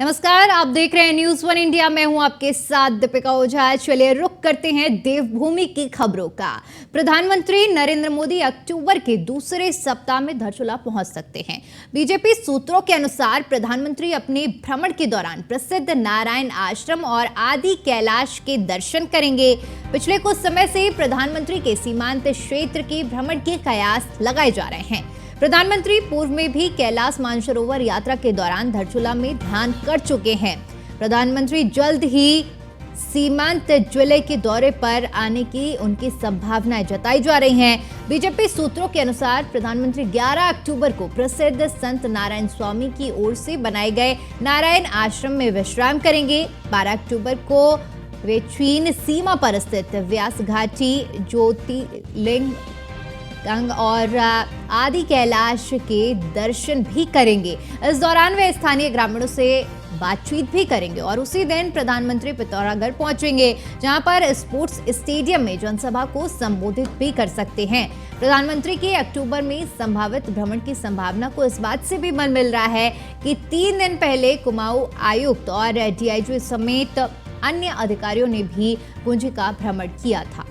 नमस्कार, आप देख रहे हैं न्यूज वन इंडिया। मैं हूं आपके साथ दीपिका ओझा। चलिए रुक करते हैं देवभूमि की खबरों का। प्रधानमंत्री नरेंद्र मोदी अक्टूबर के दूसरे सप्ताह में धारचूला पहुंच सकते हैं। बीजेपी सूत्रों के अनुसार प्रधानमंत्री अपने भ्रमण के दौरान प्रसिद्ध नारायण आश्रम और आदि कैलाश के दर्शन करेंगे। पिछले कुछ समय से प्रधानमंत्री के सीमांत क्षेत्र के भ्रमण के कयास लगाए जा रहे हैं। प्रधानमंत्री पूर्व में भी कैलाश मानसरोवर यात्रा के दौरान धारचूला में ध्यान कर चुके हैं। प्रधानमंत्री जल्द ही सीमांत जिले के दौरे पर आने की उनकी संभावनाएं जताई जा रही हैं। बीजेपी सूत्रों के अनुसार प्रधानमंत्री 11 अक्टूबर को प्रसिद्ध संत नारायण स्वामी की ओर से बनाए गए नारायण आश्रम में विश्राम करेंगे। 12 अक्टूबर को वे चीन सीमा पर स्थित व्यास घाटी, ज्योतिर्लिंग और आदि कैलाश के दर्शन भी करेंगे। इस दौरान वे स्थानीय ग्रामीणों से बातचीत भी करेंगे और उसी दिन प्रधानमंत्री पिथौरागढ़ पहुंचेंगे, जहां पर स्पोर्ट्स स्टेडियम में जनसभा को संबोधित भी कर सकते हैं। प्रधानमंत्री के अक्टूबर में संभावित भ्रमण की संभावना को इस बात से भी बल मिल रहा है कि 3 दिन पहले कुमाऊं आयुक्त और डीआईजी समेत अन्य अधिकारियों ने भी पुंज का भ्रमण किया था।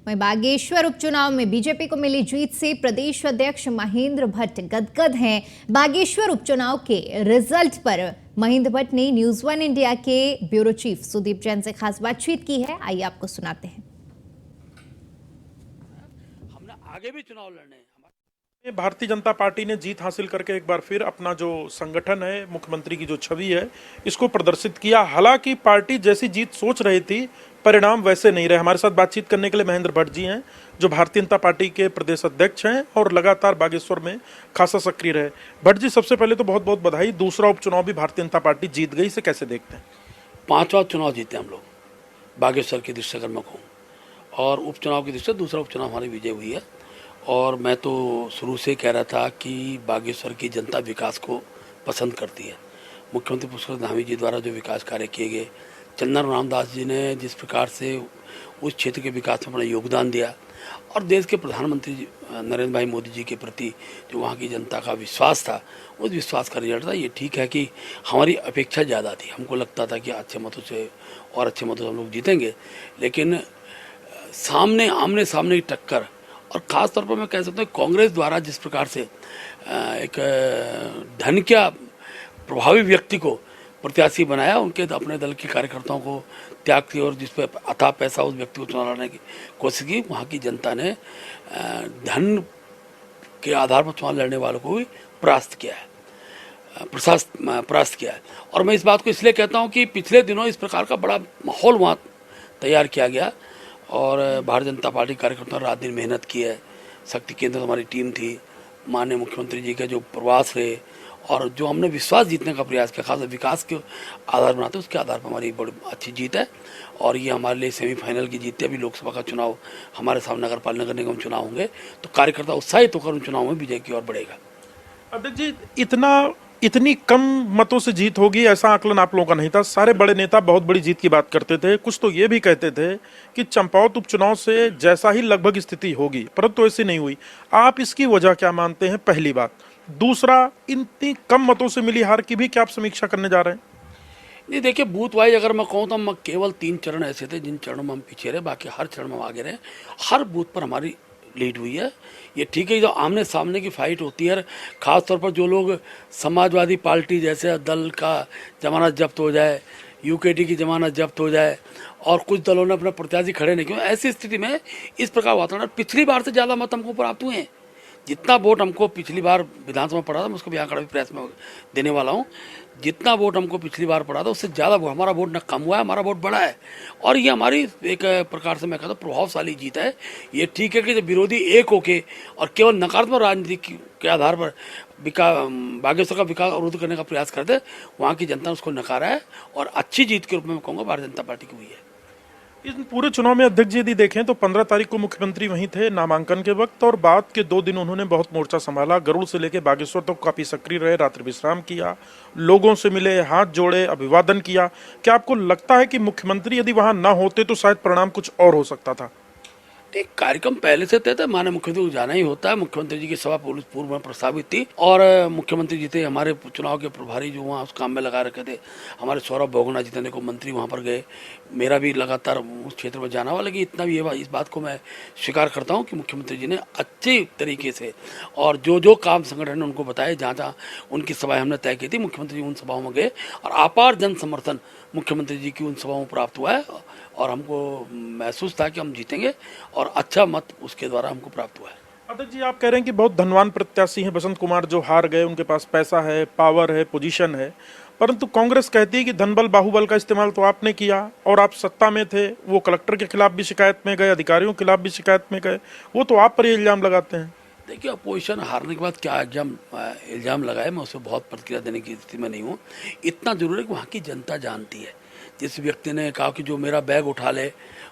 वहीं बागेश्वर उपचुनाव में बीजेपी को मिली जीत से प्रदेश अध्यक्ष महेंद्र भट्ट गदगद हैं। बागेश्वर उपचुनाव के रिजल्ट पर महेंद्र भट्ट ने न्यूज वन इंडिया के ब्यूरो चीफ सुदीप जैन से खास बातचीत की है। आइए आपको सुनाते हैं। हमने आगे भी चुनाव लड़ने हैं। भारतीय जनता पार्टी ने जीत हासिल करके एक बार फिर अपना जो संगठन है, मुख्यमंत्री की जो छवि है, इसको प्रदर्शित किया। हालांकि पार्टी जैसी जीत सोच रही थी, परिणाम वैसे नहीं रहे। हमारे साथ बातचीत करने के लिए महेंद्र भट्ट जी हैं, जो भारतीय जनता पार्टी के प्रदेश अध्यक्ष हैं और लगातार बागेश्वर में खासा सक्रिय रहे। भट्ट जी, सबसे पहले तो बहुत बहुत बधाई। दूसरा उपचुनाव भी भारतीय जनता पार्टी जीत गई, इसे कैसे देखते हैं? 5वां चुनाव जीते हम लोग बागेश्वर की दृष्टि अगर मैं कहूँ, और उपचुनाव की दृष्टि दूसरा उपचुनाव हमारी विजय हुई है। और मैं तो शुरू से कह रहा था कि बागेश्वर की जनता विकास को पसंद करती है। मुख्यमंत्री पुष्कर धामी जी द्वारा जो विकास कार्य किए गए, चंदन रामदास जी ने जिस प्रकार से उस क्षेत्र के विकास में अपना योगदान दिया, और देश के प्रधानमंत्री नरेंद्र भाई मोदी जी के प्रति जो वहाँ की जनता का विश्वास था, उस विश्वास का रिजल्ट था। ये ठीक है कि हमारी अपेक्षा ज़्यादा थी। हमको लगता था कि अच्छे मतों से और अच्छे मतों से हम लोग जीतेंगे, लेकिन सामने आमने सामने की टक्कर, और ख़ास तौर पर मैं कह सकता हूँ कांग्रेस द्वारा जिस प्रकार से एक धन क्या प्रभावी व्यक्ति को प्रत्याशी बनाया, उनके अपने दल के कार्यकर्ताओं को त्याग की और जिस पर अथाह पैसा उस व्यक्ति को चुना लाने की कोशिश की, वहाँ की जनता ने धन के आधार पर चुनाव लड़ने वालों को भी परास्त किया है। और मैं इस बात को इसलिए कहता हूँ कि पिछले दिनों इस प्रकार का बड़ा माहौल वहाँ तैयार किया गया, और भारतीय जनता पार्टी कार्यकर्ताओं ने रात दिन मेहनत की है। शक्ति केंद्र हमारी टीम थी, माननीय मुख्यमंत्री जी का जो प्रवास रहे, और जो हमने विश्वास जीतने का प्रयास किया, खास विकास के आधार बनाते उसके आधार पर हमारी बड़ी अच्छी जीत है। और ये हमारे लिए सेमीफाइनल की जीत है। अभी लोकसभा का चुनाव हमारे सामने नगर पालिका नगर निगम चुनाव होंगे, तो कार्यकर्ता उत्साहित होकर उन चुनाव में विजय की ओर बढ़ेगा। अध्यक्ष जी, इतनी कम मतों से जीत होगी ऐसा आकलन आप लोगों का नहीं था। सारे बड़े नेता बहुत बड़ी जीत की बात करते थे। कुछ तो ये भी कहते थे कि चंपावत उपचुनाव से जैसा ही लगभग स्थिति होगी, परंतु ऐसी नहीं हुई। आप इसकी वजह क्या मानते हैं, पहली बात? दूसरा, इतनी कम मतों से मिली हार की भी क्या आप समीक्षा करने जा रहे हैं? नहीं, देखिए, बूथ वाइज अगर मैं कहूँ तो हम केवल 3 चरण ऐसे थे जिन चरणों में हम पीछे रहे, बाकी हर चरण में हम आगे रहे। हर बूथ पर हमारी लीड हुई है। ये ठीक है, जो आमने सामने की फाइट होती है, खास तौर पर जो लोग समाजवादी पार्टी जैसे दल का जमानत जब्त हो जाए, यूकेटी की जमानत जब्त हो जाए, और कुछ दलों ने अपना प्रत्याशी खड़े नहीं किए, ऐसी स्थिति में इस प्रकार वातावरण, पिछली बार से ज़्यादा मत हमको प्राप्त हुए हैं। जितना वोट हमको पिछली बार विधानसभा पड़ा था, मैं उसको भी आंकड़ा भी प्रयास में देने वाला हूँ, जितना वोट हमको पिछली बार पड़ा था उससे ज़्यादा हमारा वोट न कम हुआ है, हमारा वोट बढ़ा है। और ये हमारी एक प्रकार से मैं कहता हूँ प्रभावशाली जीत है। ये ठीक है कि जब विरोधी एक होके और केवल नकारात्मक राजनीति के आधार पर बागेश्वर का विकास अवरुद्ध करने का प्रयास करते, वहाँ की जनता ने उसको नकारा है, और अच्छी जीत के रूप में मैं कहूँगा भारतीय जनता पार्टी की हुई है। इस पूरे चुनाव में अध्यक्ष जी यदि देखें तो 15 तारीख को मुख्यमंत्री वहीं थे नामांकन के वक्त, और बाद के 2 दिन उन्होंने बहुत मोर्चा संभाला। गरुड़ से लेकर बागेश्वर तक तो काफी सक्रिय रहे, रात्रि विश्राम किया, लोगों से मिले, हाथ जोड़े, अभिवादन किया। क्या आपको लगता है कि मुख्यमंत्री यदि वहां न होते तो शायद परिणाम कुछ और हो सकता था? एक कार्यक्रम पहले से तय था, माननीय मुख्यमंत्री को जाना ही होता है। मुख्यमंत्री जी की सभा पूर्व में प्रस्तावित थी और मुख्यमंत्री जी थे, हमारे चुनाव के प्रभारी जो वहाँ उस काम में लगा रखे थे, हमारे सौरभ बोगना जितने को मंत्री वहाँ पर गए, मेरा भी लगातार उस क्षेत्र में जाना हुआ। लेकिन इतना भी इस बात को मैं स्वीकार करता हूँ कि मुख्यमंत्री जी ने अच्छे तरीके से और जो काम संगठन ने उनको बताए, जहाँ उनकी सभाएं हमने तय की थी, मुख्यमंत्री जी उन सभाओं में गए और अपार जन समर्थन मुख्यमंत्री जी की उन सभाओं में प्राप्त हुआ है और हमको महसूस था कि हम जीतेंगे और अच्छा मत उसके द्वारा हमको प्राप्त हुआ है। अध्यक्ष जी, आप कह रहे हैं कि बहुत धनवान प्रत्याशी हैं बसंत कुमार जो हार गए, उनके पास पैसा है, पावर है, पोजीशन है, परंतु कांग्रेस कहती है कि धनबल बाहुबल का इस्तेमाल तो आपने किया और आप सत्ता में थे। वो कलेक्टर के खिलाफ भी शिकायत में गए, अधिकारियों के खिलाफ भी शिकायत में गए, वो तो आप पर ये इल्जाम लगाते हैं। देखिए, अपोजिशन हारने के बाद क्या इल्जाम लगाए, मैं उसे बहुत प्रतिक्रिया देने की स्थिति में नहीं हूँ। इतना जरूर है कि वहाँ की जनता जानती है। जिस व्यक्ति ने कहा कि जो मेरा बैग उठा ले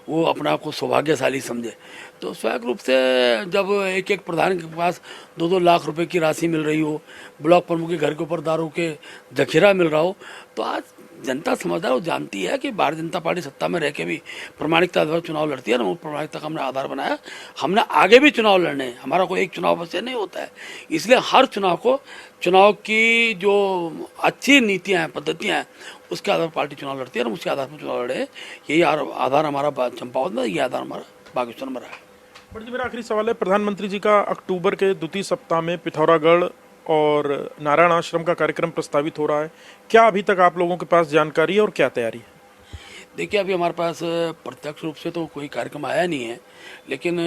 वो अपना को सौभाग्यशाली समझे, तो स्वाभाविक रूप से जब एक एक प्रधान के पास 2-2 लाख रुपए की राशि मिल रही हो, ब्लॉक प्रमुख के घर के ऊपर दारू के जखीरा मिल रहा हो, तो आज जनता समझदार और जानती है कि भारतीय जनता पार्टी सत्ता में रह के भी प्रामाणिकता द्वारा चुनाव लड़ती है और प्रामाणिकता का हमने आधार बनाया। हमने आगे भी चुनाव लड़ने हैं, हमारा कोई एक चुनाव बस नहीं होता है। इसलिए हर चुनाव की जो अच्छी नीतियाँ हैं, पद्धतियाँ हैं, उसके आधार पर पार्टी चुनाव लड़ती है और उसके आधार पर चुनाव लड़े। यही आधार हमारा चंपावत में, ये आधार हमारा बागेश्वर में रहा है। बट जी, मेरा आखिरी सवाल है, प्रधानमंत्री जी का अक्टूबर के द्वितीय सप्ताह में पिथौरागढ़ और नारायण आश्रम का कार्यक्रम प्रस्तावित हो रहा है। क्या अभी तक आप लोगों के पास जानकारी है और क्या तैयारी है? देखिए, अभी हमारे पास प्रत्यक्ष रूप से तो कोई कार्यक्रम आया नहीं है, लेकिन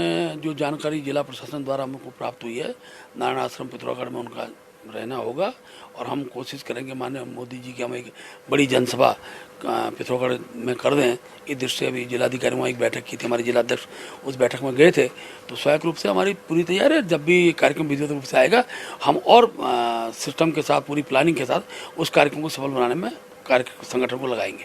जो जानकारी जिला प्रशासन द्वारा हमको प्राप्त हुई है, नारायण आश्रम पिथौरागढ़ में उनका रहना होगा और हम कोशिश करेंगे माननीय मोदी जी की हम एक बड़ी जनसभा पिथौरागढ़ में कर दें। इस दृष्टि से अभी जिलाधिकारी वहाँ एक बैठक की थी, हमारे जिलाध्यक्ष उस बैठक में गए थे, तो स्वाभाविक रूप से हमारी पूरी तैयारी है। जब भी कार्यक्रम विधिवत रूप से आएगा, हम और सिस्टम के साथ, पूरी प्लानिंग के साथ उस कार्यक्रम को सफल बनाने में संगठन को लगाएंगे।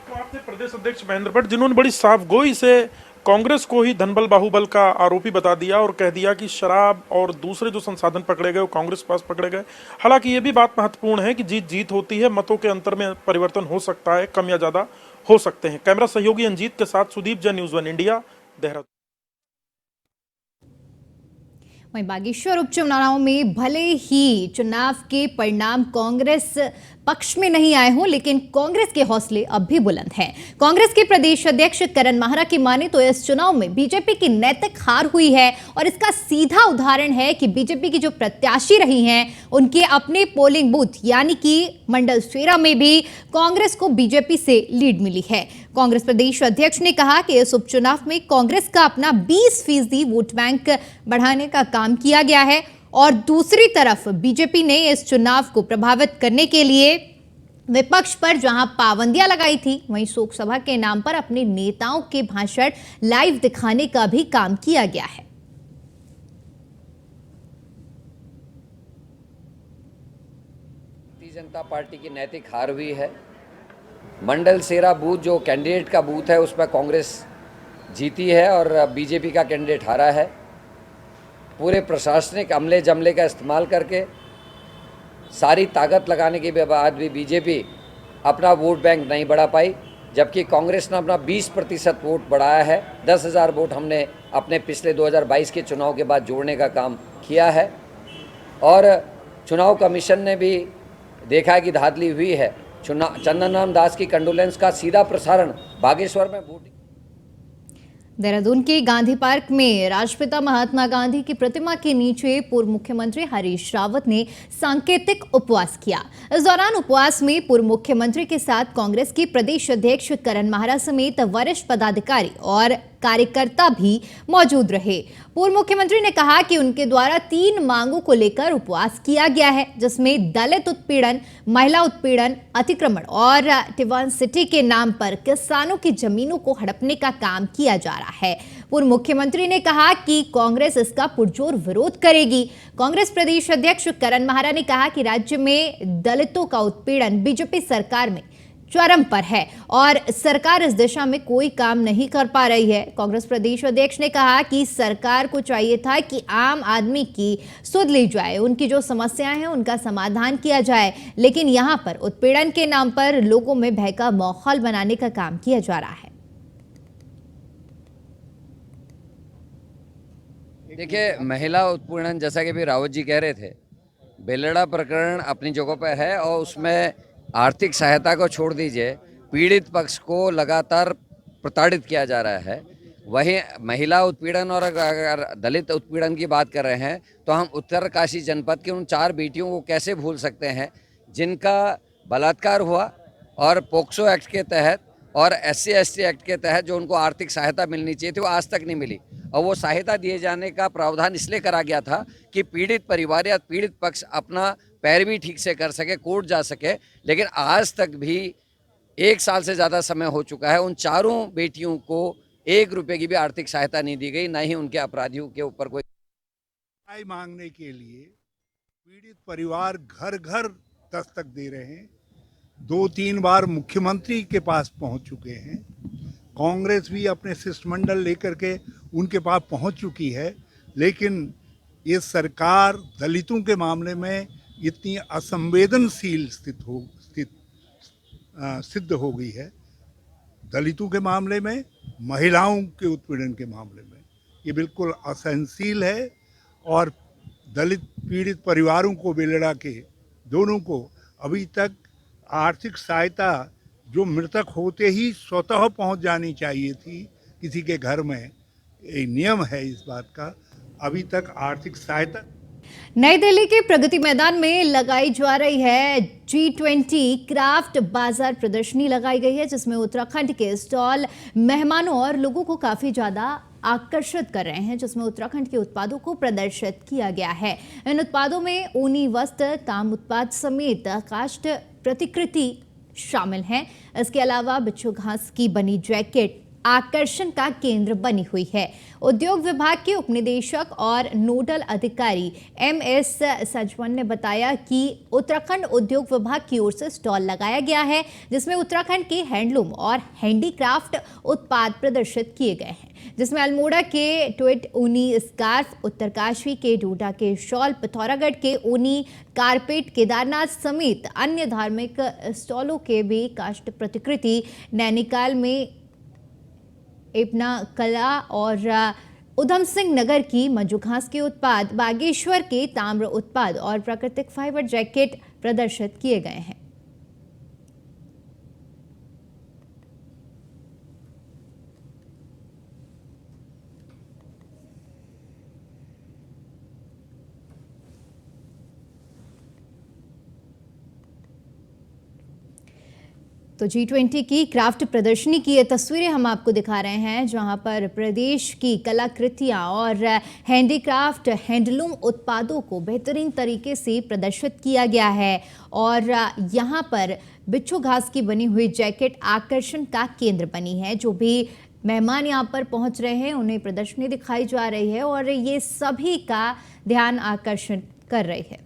तो आपने प्रदेश अध्यक्ष महेंद्र भट्ट, जिन्होंने बड़ी साफगोई से कांग्रेस को ही धनबल बाहुबल का आरोपी बता दिया और कह दिया कि शराब और दूसरे जो संसाधन पकड़े गए वो कांग्रेस के पास पकड़े गए। हालांकि ये भी बात महत्वपूर्ण है कि जीत होती है, मतों के अंतर में परिवर्तन हो सकता है, कम या ज्यादा हो सकते हैं। कैमरा सहयोगी अंजीत के साथ सुदीप जैन, न्यूज़ 1 इंडिया, देहरादून। वहीं बागेश्वर उपचुनाव में भले ही चुनाव के परिणाम कांग्रेस पक्ष में नहीं आए हों, लेकिन कांग्रेस के हौसले अब भी बुलंद हैं। कांग्रेस के प्रदेश अध्यक्ष करण माहरा की माने तो इस चुनाव में बीजेपी की नैतिक हार हुई है और इसका सीधा उदाहरण है कि बीजेपी की जो प्रत्याशी रही हैं, उनके अपने पोलिंग बूथ यानी कि मंडल सेरा में भी कांग्रेस को बीजेपी से लीड मिली है। कांग्रेस प्रदेश अध्यक्ष ने कहा कि इस उपचुनाव में कांग्रेस का अपना 20% वोट बैंक बढ़ाने का काम किया गया है और दूसरी तरफ बीजेपी ने इस चुनाव को प्रभावित करने के लिए विपक्ष पर जहां पाबंदियां लगाई थी, वहीं शोक सभा के नाम पर अपने नेताओं के भाषण लाइव दिखाने का भी काम किया गया है। भारतीय जनता पार्टी की नैतिक हार हुई है। मंडल सेरा बूथ जो कैंडिडेट का बूथ है उसमें कांग्रेस जीती है और बीजेपी का कैंडिडेट हारा है। पूरे प्रशासनिक अमले जमले का इस्तेमाल करके सारी ताकत लगाने के बाद भी बीजेपी अपना वोट बैंक नहीं बढ़ा पाई, जबकि कांग्रेस ने अपना 20% वोट बढ़ाया है। 10,000 वोट हमने अपने पिछले 2022 के चुनाव के बाद जोड़ने का काम किया है और चुनाव कमीशन ने भी देखा कि धांधली हुई है। चंदन राम दास की कंडोलेंस का सीधा प्रसारण बागेश्वर में वोटिंग। देहरादून के गांधी पार्क में राष्ट्रपिता महात्मा गांधी की प्रतिमा के नीचे पूर्व मुख्यमंत्री हरीश रावत ने सांकेतिक उपवास किया। इस दौरान उपवास में पूर्व मुख्यमंत्री के साथ कांग्रेस के प्रदेश अध्यक्ष करण माहरा समेत वरिष्ठ पदाधिकारी और कार्यकर्ता भी मौजूद रहे। पूर्व मुख्यमंत्री ने कहा कि उनके द्वारा 3 मांगों को लेकर उपवास किया गया है, जिसमें दलित उत्पीड़न, महिला उत्पीड़न, अतिक्रमण और टिवान सिटी के नाम पर किसानों की जमीनों को हड़पने का काम किया जा रहा है। पूर्व मुख्यमंत्री ने कहा कि कांग्रेस इसका पुरजोर विरोध करेगी। कांग्रेस प्रदेश अध्यक्ष करण माहरा ने कहा कि राज्य में दलितों का उत्पीड़न बीजेपी सरकार में चरम पर है और सरकार इस दिशा में कोई काम नहीं कर पा रही है। कांग्रेस प्रदेश अध्यक्ष ने कहा कि सरकार को चाहिए था कि आम आदमी की सुध ली जाए, उनकी जो समस्याएं हैं उनका समाधान किया जाए, लेकिन यहां पर उत्पीड़न के नाम पर लोगों में भय का माहौल बनाने का काम किया जा रहा है। देखिए, महिला उत्पीड़न जैसा कि भी रावत जी कह रहे थे, बेलड़ा प्रकरण अपनी जगह पर है और उसमें आर्थिक सहायता को छोड़ दीजिए, पीड़ित पक्ष को लगातार प्रताड़ित किया जा रहा है। वहीं महिला उत्पीड़न और अगर दलित उत्पीड़न की बात कर रहे हैं तो हम उत्तरकाशी जनपद की उन 4 बेटियों को कैसे भूल सकते हैं जिनका बलात्कार हुआ और पोक्सो एक्ट के तहत और SC ST एक्ट के तहत जो उनको आर्थिक सहायता मिलनी चाहिए थी वो आज तक नहीं मिली। और वो सहायता दिए जाने का प्रावधान इसलिए करा गया था कि पीड़ित परिवार या पीड़ित पक्ष अपना पैरवी ठीक से कर सके, कोर्ट जा सके, लेकिन आज तक भी 1 साल से ज़्यादा समय हो चुका है, उन 4 बेटियों को 1 रुपए की भी आर्थिक सहायता नहीं दी गई, ना ही उनके अपराधियों के ऊपर कोई न्याय मांगने के लिए पीड़ित परिवार घर घर दस्तक दे रहे हैं। 2-3 बार मुख्यमंत्री के पास पहुंच चुके हैं। कांग्रेस भी अपने शिष्टमंडल लेकर के उनके पास पहुंच चुकी है, लेकिन ये सरकार दलितों के मामले में इतनी असंवेदनशील सिद्ध हो गई है। दलितों के मामले में, महिलाओं के उत्पीड़न के मामले में ये बिल्कुल असहनशील है और दलित पीड़ित परिवारों को, बेलड़ा के दोनों को अभी तक आर्थिक सहायता जो मृतक होते ही स्वतः पहुंच जानी चाहिए थी किसी के घर में, एक नियम है इस बात का, अभी तक आर्थिक सहायता। नई दिल्ली के प्रगति मैदान में लगाई जा रही है G20 क्राफ्ट बाजार प्रदर्शनी लगाई गई है, जिसमें उत्तराखंड के स्टॉल मेहमानों और लोगों को काफी ज्यादा आकर्षित कर रहे हैं, जिसमें उत्तराखंड के उत्पादों को प्रदर्शित किया गया है। इन उत्पादों में ऊनी वस्त्र, ताम उत्पाद समेत काष्ठ प्रतिकृति शामिल हैं। इसके अलावा बिच्छू घास की बनी जैकेट आकर्षण का केंद्र बनी हुई है। उद्योग विभाग के उपनिदेशक और नोडल अधिकारी MS सजवन ने बताया कि उत्तराखंड उद्योग विभाग की ओर से स्टॉल लगाया गया है, जिसमें उत्तराखंड के हैंडलूम और हैंडीक्राफ्ट उत्पाद प्रदर्शित किए गए हैं, जिसमें अल्मोड़ा के ट्विट ऊनी स्कार्फ, उत्तरकाशी के डोडा के शॉल, पिथौरागढ़ के ऊनी कारपेट, केदारनाथ समेत अन्य धार्मिक स्टॉलों के भी काष्ठ प्रतिकृति, नैनीताल में एपना कला और उधम सिंह नगर की मंजूघास के उत्पाद, बागेश्वर के ताम्र उत्पाद और प्राकृतिक फाइबर जैकेट प्रदर्शित किए गए हैं। तो G20 की क्राफ्ट प्रदर्शनी की ये तस्वीरें हम आपको दिखा रहे हैं, जहां पर प्रदेश की कलाकृतियां और हैंडीक्राफ्ट, हैंडलूम उत्पादों को बेहतरीन तरीके से प्रदर्शित किया गया है। और यहां पर बिच्छू घास की बनी हुई जैकेट आकर्षण का केंद्र बनी है। जो भी मेहमान यहां पर पहुंच रहे हैं उन्हें प्रदर्शनी दिखाई जा रही है और ये सभी का ध्यान आकर्षण कर रही है।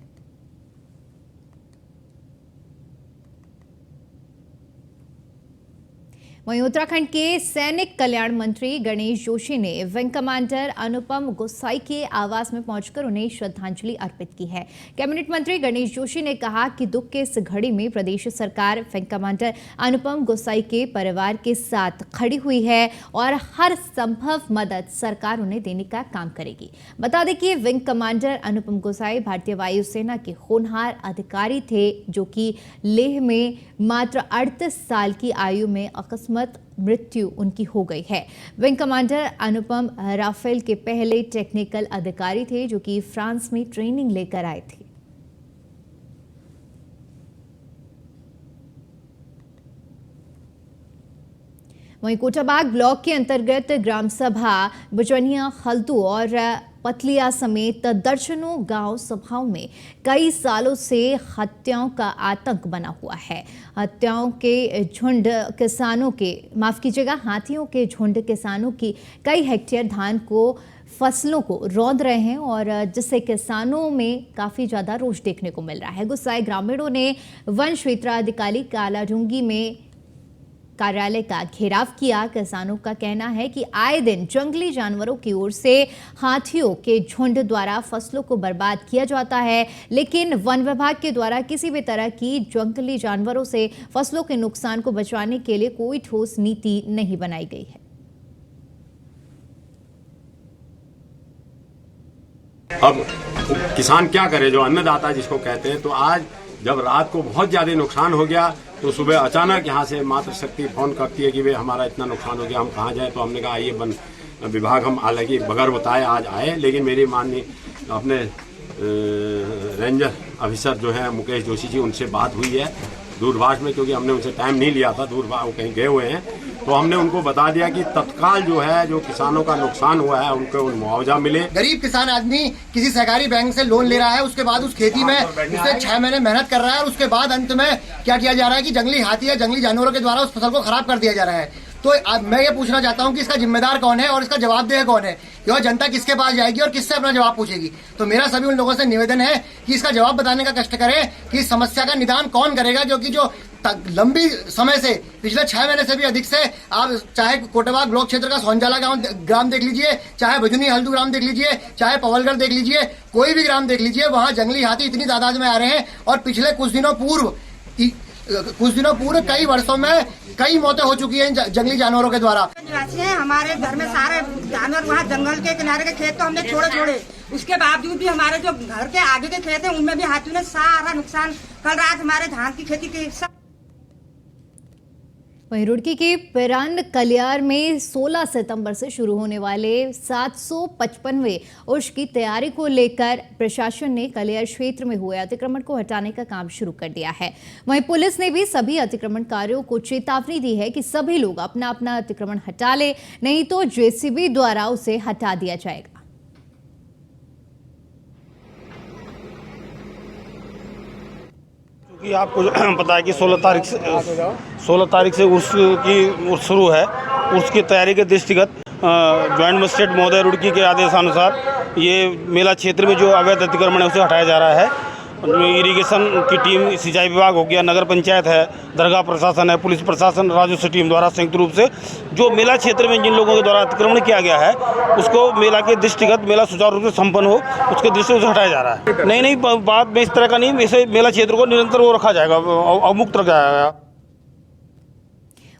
वहीं उत्तराखंड के सैनिक कल्याण मंत्री गणेश जोशी ने विंग कमांडर अनुपम गोसाई के आवास में पहुंचकर उन्हें श्रद्धांजलि अर्पित की है। कैबिनेट मंत्री गणेश जोशी ने कहा कि दुख के इस घड़ी में प्रदेश सरकार विंग कमांडर अनुपम गोसाई के परिवार के साथ खड़ी हुई है और हर संभव मदद सरकार उन्हें देने का काम करेगी। बता दें कि विंग कमांडर अनुपम गोसाई भारतीय वायुसेना के होनहार अधिकारी थे, जो कि लेह में मात्र 38 साल की आयु में अकस्मात मृत्यु उनकी हो गई है। विंग कमांडर अनुपम राफेल के पहले टेक्निकल अधिकारी थे, जो कि फ्रांस में ट्रेनिंग लेकर आए थे। वहीं कोटाबाग ब्लॉक के अंतर्गत ग्राम सभा बुजनिया, खलतू और पतलिया समेत दर्जनों गांव सभाओं में कई सालों से हत्याओं का आतंक बना हुआ है। हत्याओं के झुंड किसानों के हाथियों के झुंड किसानों की कई हेक्टेयर धान को फसलों को रौंद रहे हैं और जिससे किसानों में काफ़ी ज़्यादा रोष देखने को मिल रहा है। गुस्साए ग्रामीणों ने वन क्षेत्राधिकारी कालाडूंगी में कार्यालय का घेराव किया। किसानों का कहना है कि आए दिन जंगली जानवरों की ओर से हाथियों के झुंड द्वारा फसलों को बर्बाद किया जाता है, लेकिन वन विभाग के द्वारा किसी भी तरह की जंगली जानवरों से फसलों के नुकसान को बचाने के लिए कोई ठोस नीति नहीं बनाई गई है। अब किसान क्या करे, जो अन्नदाता जिसको कहते हैं। तो आज जब रात को बहुत ज्यादा नुकसान हो गया तो सुबह अचानक यहाँ से मातृशक्ति फोन करती है कि भाई हमारा इतना नुकसान हो गया, हम कहाँ जाए। तो हमने कहा आइए वन विभाग, हम हालांकि बगैर बताए आज आए, लेकिन मेरी माननीय अपने रेंजर ऑफिसर जो है मुकेश जोशी जी, उनसे बात हुई है दूरभाष में, क्योंकि हमने उनसे टाइम नहीं लिया था, दूरभाष वो कहीं गए हुए हैं। तो हमने उनको बता दिया कि तत्काल जो है जो किसानों का नुकसान हुआ है उनको मुआवजा मिले। गरीब किसान आदमी किसी सहकारी बैंक से लोन ले रहा है, उसके बाद उस खेती में उससे 6 महीने मेहनत कर रहा है और उसके बाद अंत में क्या किया जा रहा है कि जंगली हाथी या जंगली जानवरों के द्वारा उस फसल को खराब कर दिया जा रहा है। तो मैं ये पूछना चाहता हूं कि इसका जिम्मेदार कौन है और इसका जवाबदेह कौन है, यह जनता किसके पास जाएगी और किससे अपना जवाब पूछेगी। तो मेरा सभी उन लोगों से निवेदन है कि इसका जवाब बताने का कष्ट करें कि इस समस्या का निदान कौन करेगा, जो लंबी समय से पिछले 6 महीने से भी अधिक से, आप चाहे कोटेबाग ब्लॉक क्षेत्र का सोनजाला ग्राम देख लीजिए, चाहे भजनी हल्दू ग्राम देख लीजिए, चाहे पवलगढ़ देख लीजिए, कोई भी ग्राम देख लीजिए, वहां जंगली हाथी इतनी तादाद में आ रहे हैं। और पिछले कुछ दिनों पूर्व कई वर्षों में कई मौतें हो चुकी हैं जंगली जानवरों के द्वारा। निवासी हैं, हमारे घर में सारे जानवर वहाँ जंगल के किनारे के खेत तो हमने छोड़े, उसके बावजूद भी हमारे जो घर के आगे के खेत हैं उनमें भी हाथियों ने सारा नुकसान। कल रात हमारे धान की खेती की सब। वहीं रुड़की के पिरान कलियार में 16 सितंबर से शुरू होने वाले 755वें उर्स की तैयारी को लेकर प्रशासन ने कलियार क्षेत्र में हुए अतिक्रमण को हटाने का काम शुरू कर दिया है। वहीं पुलिस ने भी सभी अतिक्रमणकारियों को चेतावनी दी है कि सभी लोग अपना अपना अतिक्रमण हटा ले, नहीं तो जेसीबी द्वारा उसे हटा दिया जाएगा। कि आपको पता है कि 16 तारीख से उर्स शुरू है। उर्स की तैयारी के दृष्टिगत ज्वाइंट मजिस्ट्रेट महोदय रुड़की के आदेशानुसार ये मेला क्षेत्र में जो अवैध अतिक्रमण है उसे हटाया जा रहा है। इरिगेशन की टीम, सिंचाई विभाग हो गया, नगर पंचायत है, दरगाह प्रशासन है, पुलिस प्रशासन, राजस्व टीम द्वारा संयुक्त रूप से जो मेला क्षेत्र में जिन लोगों के द्वारा अतिक्रमण किया गया है उसको मेला के दृष्टिगत मेला सुचारू रूप से संपन्न हो उसके दृष्टि से हटाया जा रहा है। नहीं, बात में इस तरह का नहीं, वैसे मेला क्षेत्र को निरंतर वो रखा जाएगा, अवमुक्त रखा जाएगा।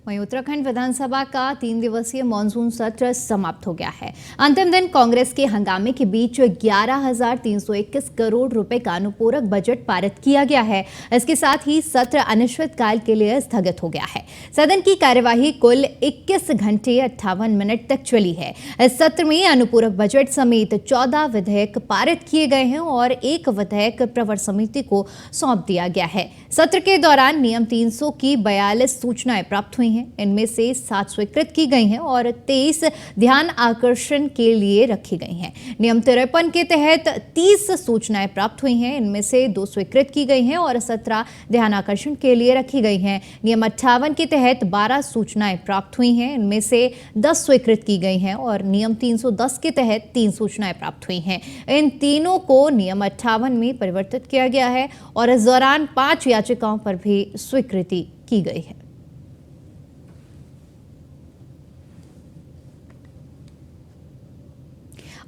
वहीं उत्तराखंड विधानसभा का 3 दिवसीय मानसून सत्र समाप्त हो गया है। अंतिम दिन कांग्रेस के हंगामे के बीच 11,321 करोड़ रुपए का अनुपूरक बजट पारित किया गया है। इसके साथ ही सत्र अनिश्चितकाल के लिए स्थगित हो गया है। सदन की कार्यवाही कुल 21 घंटे 58 मिनट तक चली है। इस सत्र में अनुपूरक बजट समेत 14 विधेयक पारित किए गए हैं और 1 विधेयक प्रवर समिति को सौंप दिया गया है। सत्र के दौरान नियम 300 की 42 सूचनाएं प्राप्त हुई हैं। इनमें से 7 स्वीकृत की गई हैं और 23 ध्यान आकर्षण के लिए रखी गई हैं। नियम 53 के तहत 30 सूचनाएं प्राप्त हुई हैं। इनमें से 2 स्वीकृत की गई हैं और 17 ध्यान आकर्षण के लिए रखी गई हैं। नियम 58 के तहत 12 सूचनाएं प्राप्त हुई हैं। इनमें से 10 स्वीकृत की गई हैं और नियम 310 के तहत 3 सूचनाएं प्राप्त हुई हैं। इन तीनों को नियम 58 में परिवर्तित किया गया है और इस दौरान 5 याचिकाओं पर भी स्वीकृति की गई है।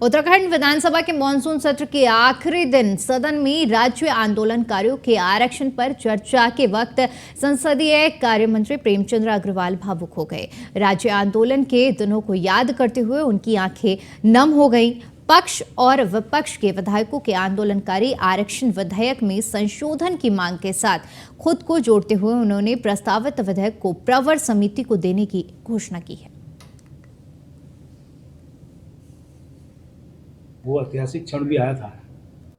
उत्तराखंड विधानसभा के मानसून सत्र के आखिरी दिन सदन में राज्य आंदोलनकारियों के आरक्षण पर चर्चा के वक्त संसदीय कार्य मंत्री प्रेमचंद अग्रवाल भावुक हो गए। राज्य आंदोलन के दिनों को याद करते हुए उनकी आंखें नम हो गईं। पक्ष और विपक्ष के विधायकों के आंदोलनकारी आरक्षण विधेयक में संशोधन की मांग के साथ खुद को जोड़ते हुए उन्होंने प्रस्तावित विधेयक को प्रवर समिति को देने की घोषणा की है। वो ऐतिहासिक क्षण भी आया था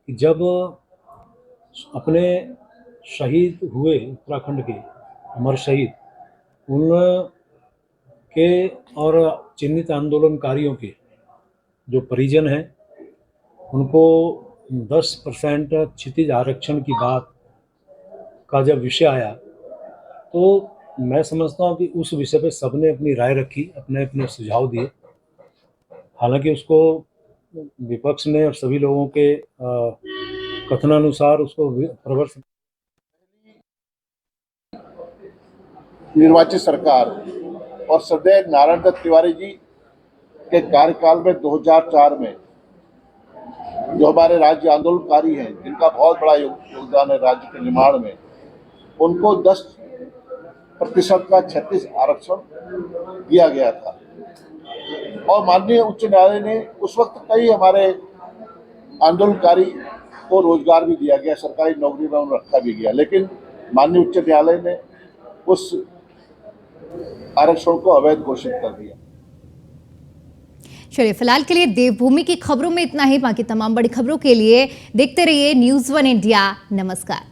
कि जब अपने शहीद हुए उत्तराखंड के अमर शहीद उन के और चिन्हित आंदोलनकारियों के जो परिजन हैं उनको 10% क्षितिज आरक्षण की बात का जब विषय आया तो मैं समझता हूँ कि उस विषय पे सबने अपनी राय रखी, अपने अपने सुझाव दिए। हालांकि उसको विपक्ष ने और सभी लोगों के कथनानुसार उसको प्रवर निर्वाचित सरकार और श्रद्धेय नारायण दत्त तिवारी जी के कार्यकाल में 2004 में जो हमारे राज्य आंदोलनकारी हैं जिनका बहुत बड़ा योगदान है राज्य के निर्माण में, उनको 10% का 36 आरक्षण दिया गया था। और माननीय उच्च न्यायालय ने उस वक्त कई हमारे आंदोलनकारी को रोजगार भी दिया गया, सरकारी नौकरी में उन्हें रखा भी गया, लेकिन माननीय उच्च न्यायालय ने उस आरक्षण को अवैध घोषित कर दिया। चलिए फिलहाल के लिए देवभूमि की खबरों में इतना ही। बाकी तमाम बड़ी खबरों के लिए देखते रहिए News 1 इंडिया। नमस्कार।